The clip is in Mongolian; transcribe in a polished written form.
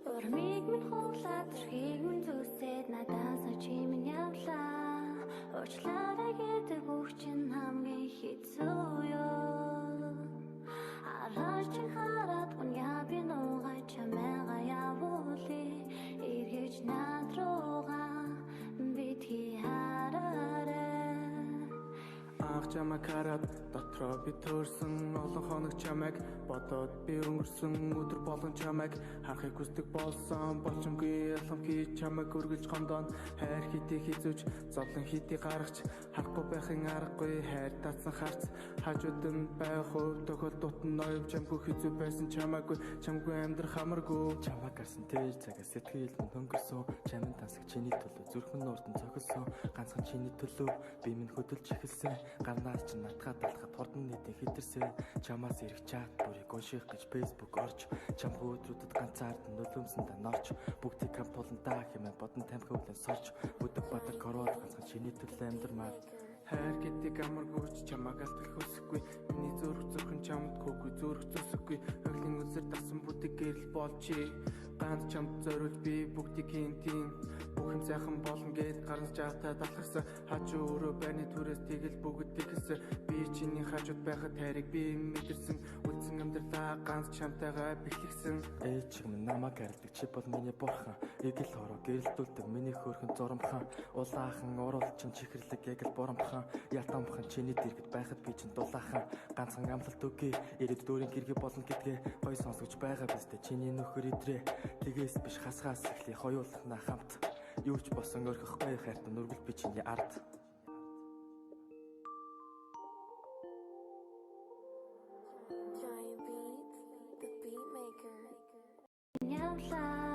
Урмыг минь хуулаад зүрхийг минь зүсээд надаас чи минь явлаа. Уучлаарай гэдэг бүх чинь хамгийн хэцүү юу. Араш чи хараад уня би нугай чамайга явуулъя. Эргэж над руугаа битгий хараарай. Ах чамайг хараад дотроо би төрсөн олон хоног чамайг бодоод би өнгөрсөн өдөр болгон чамайг харахыг хүсдэг болсон болчонгүй ялхамхий чамайг өргөж гомдоон хайр хитий хизүүж зовлон хитий гаргач харахгүй байхын аргагүй хайр татсан харц хажууд нь байх хувь тохиол дутан ноёв чамгүй хизүү байсан чамайгүй чамгүй амьдрах хамаргүй чамайг гарсан тэр цагаас сэтгэл минь хөнгөрсөн чамин тансаг чиний төлөө зүрхэн нуурдан цохилсон ганцхан чиний төлөө би минь хөдөлж эхэлсэн гарнаас чи натгаа талхад хурдан нийтэн хитэрсэн чамаас ирэх чат бүрийг унших гэж фэйсбુક орж чамгүй өдрүүдэд ганцаардан нулимсэндээ норч бүгдийг хамт тулантаа хэмээн бодон тамхи сорч бүдэг бадаг короод ганцхан чиний төлөө амьдрмаар хайр гэдэг амаргүйч чамайг алдах хүсэхгүй миний зүрх зөвхөн чамд хөөгүй зүрх зөсөхгүй хөглөн үлсэр дасан бүдэг гэрэл болчи ганц чамд зориулж би бүгдийг хинтийн бүх юм сайхан болно гэд гарна жаатай далхарсан хажуу өрөө байрны түрээс тэгэл бүгд тэгсэн би чиний хажууд байхад хайрыг би мэдэрсэн үлдсэн амьдралаа ганц чамтайгаа бэхлэгсэн ээж минь намайг харилдаг чи бол миний бурхан эгэл хороо гэрэлтүүлдэг миний хөөрхөн зурамхан улаахан уруулчин чихэрлэг яг л бурамхан ялтамхан чиний дэргэд байхад би чин дулаахан ганцхан амлалт өгье ирээд дөрийн гэргэ болно гэдгээ гой сонсогч байгаа бистэй чиний нөхөр идрээ тэгээс биш хасгаас эхлэе хоёулахна хамт юу ч босон орхихгүй хайртан нүргэл би чиний ард Явлаа